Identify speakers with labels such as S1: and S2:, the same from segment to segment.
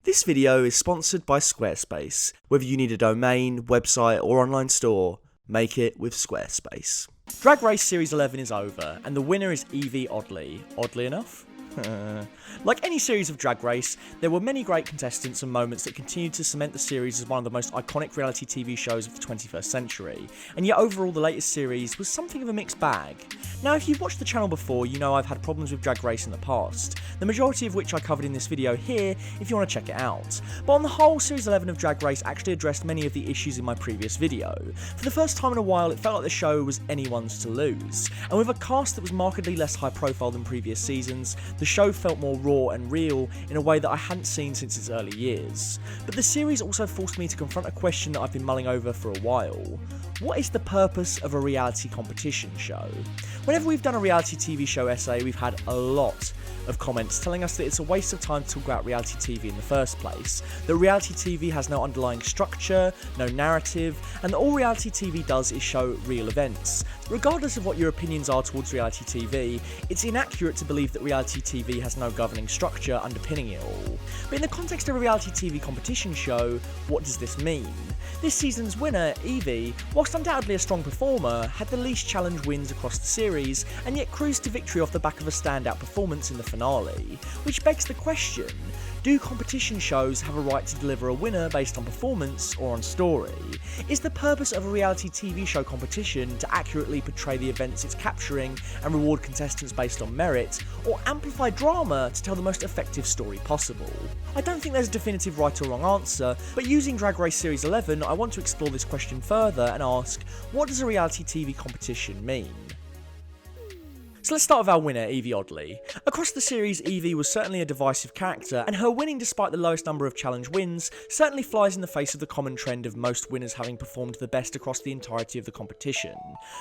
S1: This video is sponsored by Squarespace. Whether you need a domain, website or online store, make it with Squarespace. Drag Race Series 11 is over, and the winner is Eevee Oddly. Oddly enough? Like any series of Drag Race, there were many great contestants and moments that continued to cement the series as one of the most iconic reality TV shows of the 21st century, and yet overall the latest series was something of a mixed bag. Now if you've watched the channel before, you know I've had problems with Drag Race in the past, the majority of which I covered in this video here if you want to check it out. But on the whole, Series 11 of Drag Race actually addressed many of the issues in my previous video. For the first time in a while, it felt like the show was anyone's to lose, and with a cast that was markedly less high profile than previous seasons, the show felt more raw and real in a way that I hadn't seen since its early years. But the series also forced me to confront a question that I've been mulling over for a while. What is the purpose of a reality competition show? Whenever we've done a reality TV show essay, we've had a lot of comments telling us that it's a waste of time to talk about reality TV in the first place, that reality TV has no underlying structure, no narrative, and that all reality TV does is show real events. Regardless of what your opinions are towards reality TV, it's inaccurate to believe that reality TV has no governing structure underpinning it all. But in the context of a reality TV competition show, what does this mean? This season's winner, Eevee, whilst undoubtedly a strong performer, had the least challenge wins across the series, and yet cruised to victory off the back of a standout performance in the finale. Which begs the question, do competition shows have a right to deliver a winner based on performance or on story? Is the purpose of a reality TV show competition to accurately portray the events it's capturing and reward contestants based on merit, or amplify drama to tell the most effective story possible? I don't think there's a definitive right or wrong answer, but using Drag Race Series 11, I want to explore this question further and ask, what does a reality TV competition mean? So let's start with our winner, Eevee Oddly. Across the series, Eevee was certainly a divisive character, and her winning despite the lowest number of challenge wins certainly flies in the face of the common trend of most winners having performed the best across the entirety of the competition.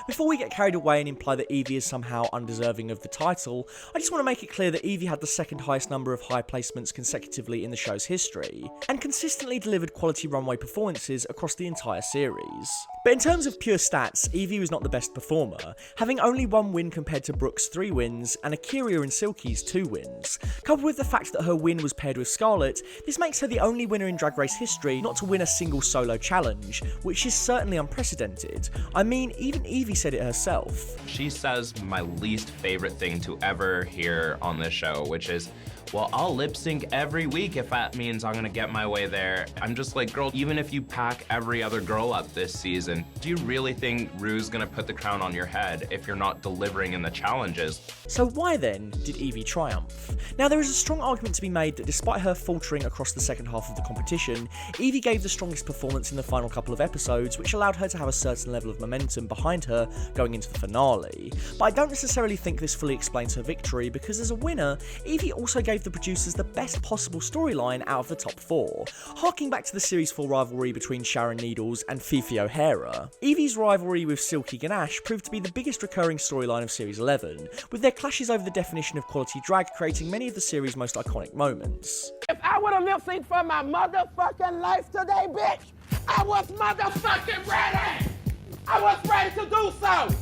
S1: Before we get carried away and imply that Eevee is somehow undeserving of the title, I just want to make it clear that Eevee had the second highest number of high placements consecutively in the show's history, and consistently delivered quality runway performances across the entire series. But in terms of pure stats, Eevee was not the best performer, having only one win compared to Brooke's 3 wins, and Akira and Silky's 2 wins. Coupled with the fact that her win was paired with Scarlett, this makes her the only winner in Drag Race history not to win a single solo challenge, which is certainly unprecedented. I mean, even Eevee said it herself.
S2: She says my least favorite thing to ever hear on this show, which is, well, I'll lip sync every week if that means I'm gonna get my way there. I'm just like, girl, even if you pack every other girl up this season, do you really think Ru's gonna put the crown on your head if you're not delivering in the challenges?
S1: So why then did Eevee triumph? Now there is a strong argument to be made that despite her faltering across the second half of the competition, Eevee gave the strongest performance in the final couple of episodes, which allowed her to have a certain level of momentum behind her going into the finale. But I don't necessarily think this fully explains her victory, because as a winner, Eevee also gave the producers the best possible storyline out of the top 4, harking back to the Series 4 rivalry between Sharon Needles and Fifi O'Hara. Eevee's rivalry with Silky Ganache proved to be the biggest recurring storyline of Series 11, with their clashes over the definition of quality drag creating many of the series' most iconic moments.
S3: If I would have lip synced for my motherfucking life today, bitch, I was motherfucking ready! I was ready to do so!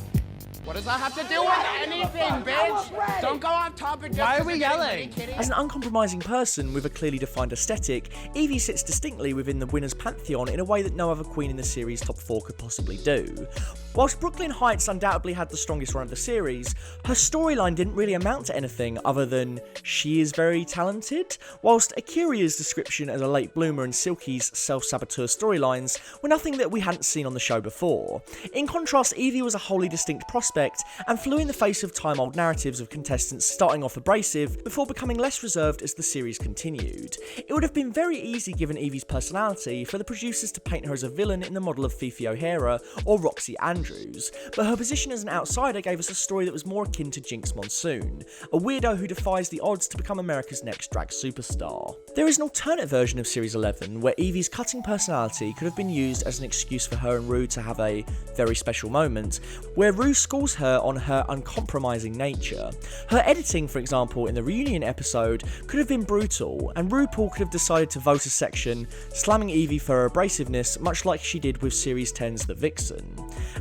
S4: What does that have to do with anything, bitch? Don't go off topic just
S5: Why are
S4: 'cause
S5: we
S4: you're
S5: yelling?
S4: kidding.
S1: As an uncompromising person with a clearly defined aesthetic, Eevee sits distinctly within the winner's pantheon in a way that no other queen in the series' top 4 could possibly do. Whilst Brooklyn Heights undoubtedly had the strongest run of the series, her storyline didn't really amount to anything other than she is very talented, whilst Akira's description as a late bloomer and Silky's self-saboteur storylines were nothing that we hadn't seen on the show before. In contrast, Eevee was a wholly distinct prospect and flew in the face of time-old narratives of contestants starting off abrasive before becoming less reserved as the series continued. It would have been very easy, given Eevee's personality, for the producers to paint her as a villain in the model of Fifi O'Hara or Roxy Andrews, but her position as an outsider gave us a story that was more akin to Jinx Monsoon, a weirdo who defies the odds to become America's next drag superstar. There is an alternate version of Series 11 where Eevee's cutting personality could have been used as an excuse for her and Ru to have a very special moment, where Ru schools her on her uncompromising nature. Her editing, for example, in the reunion episode could have been brutal, and RuPaul could have decided to vote a section slamming Eevee for her abrasiveness, much like she did with Series 10's The Vixen.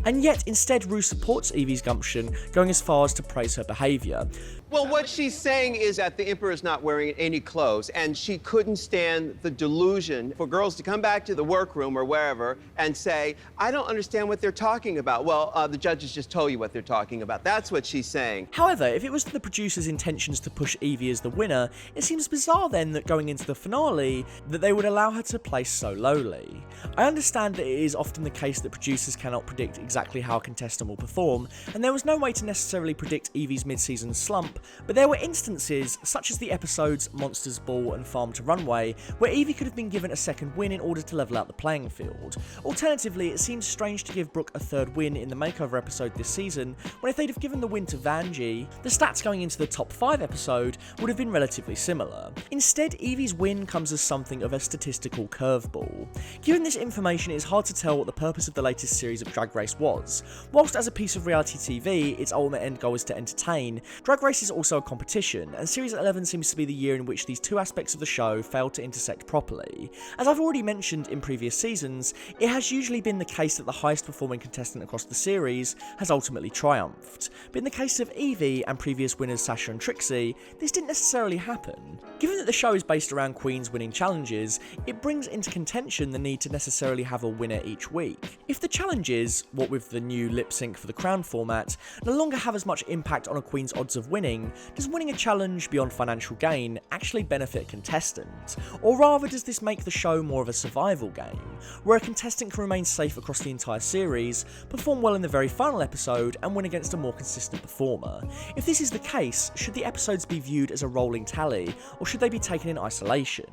S1: And yet, instead, Ru supports Eevee's gumption, going as far as to praise her behaviour.
S5: Well, what she's saying is that the Emperor's not wearing any clothes, and she couldn't stand the delusion for girls to come back to the workroom or wherever and say, I don't understand what they're talking about. Well, the judges just told you what they're talking about. That's what she's saying.
S1: However, if it was the producers' intentions to push Eevee as the winner, it seems bizarre then that going into the finale, that they would allow her to place so lowly. I understand that it is often the case that producers cannot predict exactly how a contestant will perform, and there was no way to necessarily predict Eevee's mid-season slump, but there were instances, such as the episodes Monsters Ball and Farm to Runway, where Eevee could have been given a second win in order to level out the playing field. Alternatively, it seems strange to give Brooke a third win in the makeover episode this season, when if they'd have given the win to Vanjie, the stats going into the top 5 episode would have been relatively similar. Instead, Eevee's win comes as something of a statistical curveball. Given this information, it is hard to tell what the purpose of the latest series of Drag Race was. Whilst as a piece of reality TV, its ultimate end goal is to entertain, Drag Race is also a competition, and Series 11 seems to be the year in which these two aspects of the show failed to intersect properly. As I've already mentioned in previous seasons, it has usually been the case that the highest performing contestant across the series has ultimately triumphed, but in the case of Eevee and previous winners Sasha and Trixie, this didn't necessarily happen. Given that the show is based around queens winning challenges, it brings into contention the need to necessarily have a winner each week. If the challenges, what with the new lip sync for the crown format, no longer have as much impact on a queen's odds of winning, does winning a challenge beyond financial gain actually benefit a contestant? Or rather, does this make the show more of a survival game, where a contestant can remain safe across the entire series, perform well in the very final episode, and win against a more consistent performer? If this is the case, should the episodes be viewed as a rolling tally, or should they be taken in isolation?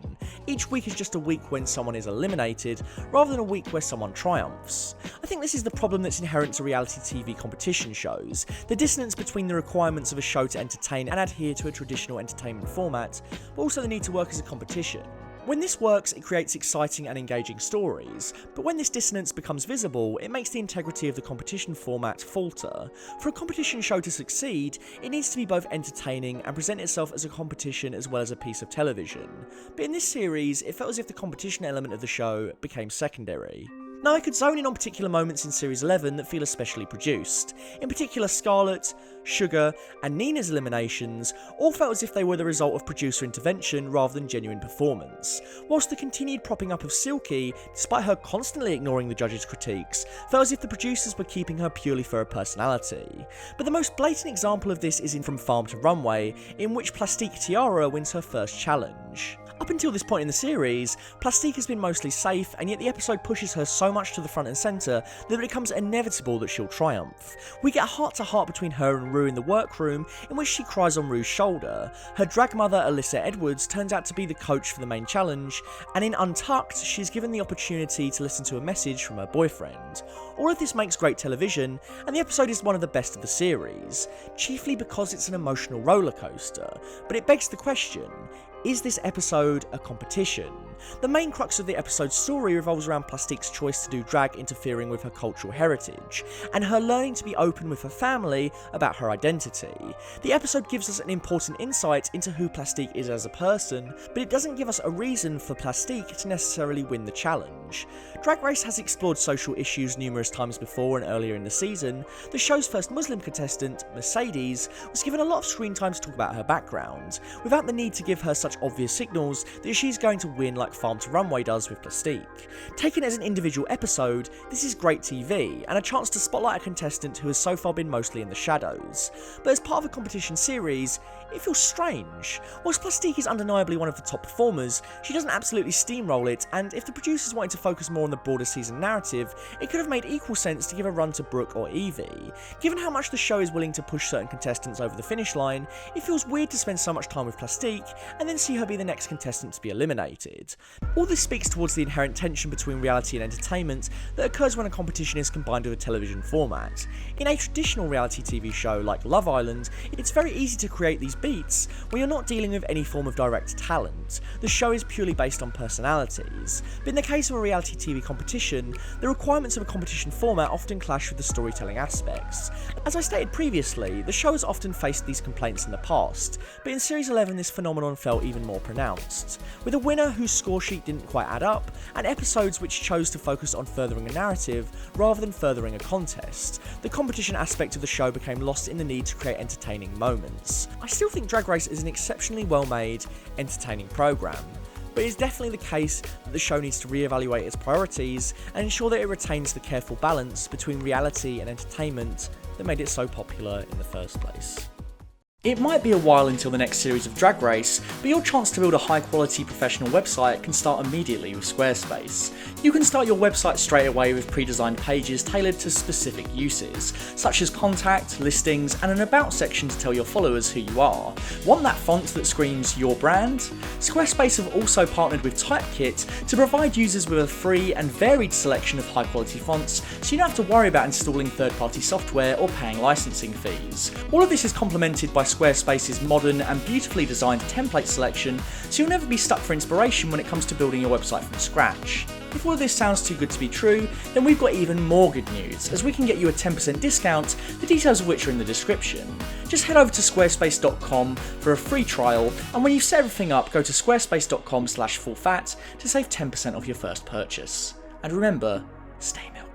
S1: Each week is just a week when someone is eliminated, rather than a week where someone triumphs. I think this is the problem that's inherent to reality TV competition shows, the dissonance between the requirements of a show to entertain and adhere to a traditional entertainment format, but also the need to work as a competition. When this works, it creates exciting and engaging stories, but when this dissonance becomes visible, it makes the integrity of the competition format falter. For a competition show to succeed, it needs to be both entertaining and present itself as a competition as well as a piece of television. But in this series, it felt as if the competition element of the show became secondary. Now, I could zone in on particular moments in Series 11 that feel especially produced. In particular, Scarlett, Sugar, and Nina's eliminations all felt as if they were the result of producer intervention rather than genuine performance, whilst the continued propping up of Silky, despite her constantly ignoring the judges' critiques, felt as if the producers were keeping her purely for her personality. But the most blatant example of this is in From Farm to Runway, in which Plastique Tiara wins her first challenge. Up until this point in the series, Plastique has been mostly safe, and yet the episode pushes her so much to the front and centre that it becomes inevitable that she'll triumph. We get a heart-to-heart between her and Ru in the workroom, in which she cries on Ru's shoulder. Her drag mother, Alyssa Edwards, turns out to be the coach for the main challenge, and in Untucked, she's given the opportunity to listen to a message from her boyfriend. All of this makes great television, and the episode is one of the best of the series, chiefly because it's an emotional rollercoaster, but it begs the question, is this episode a competition? The main crux of the episode's story revolves around Plastique's choice to do drag interfering with her cultural heritage, and her learning to be open with her family about her identity. The episode gives us an important insight into who Plastique is as a person, but it doesn't give us a reason for Plastique to necessarily win the challenge. Drag Race has explored social issues numerous times before, and earlier in the season, the show's first Muslim contestant, Mercedes, was given a lot of screen time to talk about her background, without the need to give her such obvious signals that she's going to win like Farm to Runway does with Plastique. Taken as an individual episode, this is great TV, and a chance to spotlight a contestant who has so far been mostly in the shadows. But as part of a competition series, it feels strange. Whilst Plastique is undeniably one of the top performers, she doesn't absolutely steamroll it, and if the producers wanted to focus more on the broader season narrative, it could have made equal sense to give a run to Brooke or Eevee. Given how much the show is willing to push certain contestants over the finish line, it feels weird to spend so much time with Plastique, and then see her be the next contestant to be eliminated. All this speaks towards the inherent tension between reality and entertainment that occurs when a competition is combined with a television format. In a traditional reality TV show like Love Island, it's very easy to create these fast beats, where you're not dealing with any form of direct talent. The show is purely based on personalities, but in the case of a reality TV competition, the requirements of a competition format often clash with the storytelling aspects. As I stated previously, the show has often faced these complaints in the past, but in Series 11 this phenomenon felt even more pronounced, with a winner whose score sheet didn't quite add up, and episodes which chose to focus on furthering a narrative rather than furthering a contest. The competition aspect of the show became lost in the need to create entertaining moments. I still think Drag Race is an exceptionally well-made, entertaining programme, but it is definitely the case that the show needs to re-evaluate its priorities and ensure that it retains the careful balance between reality and entertainment that made it so popular in the first place. It might be a while until the next series of Drag Race, but your chance to build a high quality professional website can start immediately with Squarespace. You can start your website straight away with pre-designed pages tailored to specific uses, such as contact, listings, and an about section to tell your followers who you are. Want that font that screams your brand? Squarespace have also partnered with Typekit to provide users with a free and varied selection of high quality fonts, so you don't have to worry about installing third-party software or paying licensing fees. All of this is complemented by Squarespace's modern and beautifully designed template selection, so you'll never be stuck for inspiration when it comes to building your website from scratch. If all of this sounds too good to be true, then we've got even more good news, as we can get you a 10% discount, the details of which are in the description. Just head over to squarespace.com for a free trial, and when you set everything up, go to squarespace.com/fullfat to save 10% off your first purchase. And remember, stay milky.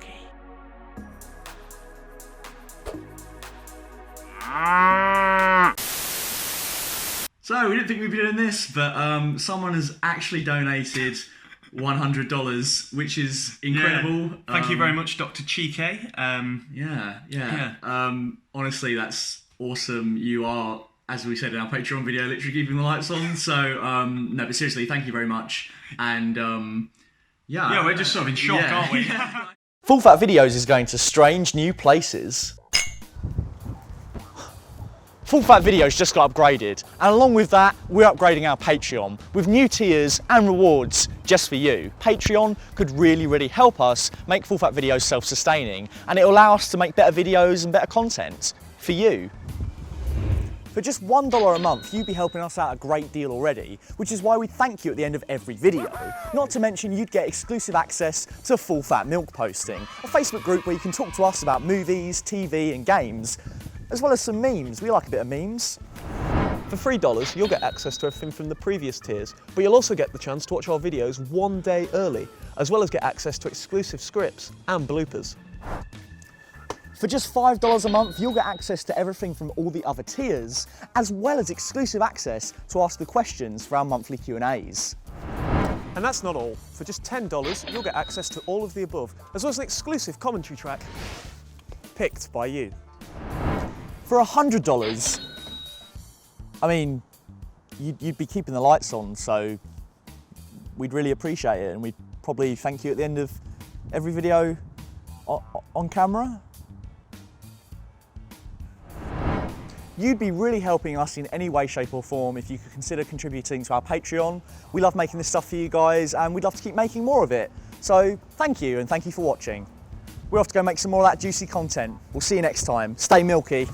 S6: So, we didn't think we'd be doing this, but someone has actually donated $100, which is incredible.
S7: Yeah. Thank you very much, Dr. Chike.
S6: Honestly, that's awesome. You are, as we said in our Patreon video, literally keeping the lights on. So, no, but seriously, thank you very much. And,
S7: we're just sort of in shock, aren't we?
S1: Full Fat Videos is going to strange new places. Full Fat Videos just got upgraded, and along with that, we're upgrading our Patreon with new tiers and rewards just for you. Patreon could really help us make Full Fat Videos self-sustaining, and it'll allow us to make better videos and better content for you. For just $1 a month, you'd be helping us out a great deal already, which is why we thank you at the end of every video. Not to mention you'd get exclusive access to Full Fat Milk Posting, a Facebook group where you can talk to us about movies, TV and games, as well as some memes. We like a bit of memes.
S8: For $3, you'll get access to everything from the previous tiers, but you'll also get the chance to watch our videos one day early, as well as get access to exclusive scripts and bloopers.
S1: For just $5 a month, you'll get access to everything from all the other tiers, as well as exclusive access to ask the questions for our monthly Q&As.
S8: And that's not all. For just $10, you'll get access to all of the above, as well as an exclusive commentary track picked by you.
S1: For $100, I mean, you'd be keeping the lights on, so we'd really appreciate it, and we'd probably thank you at the end of every video on camera. You'd be really helping us in any way, shape or form if you could consider contributing to our Patreon. We love making this stuff for you guys, and we'd love to keep making more of it. So thank you, and thank you for watching. We're off to go make some more of that juicy content. We'll see you next time. Stay milky.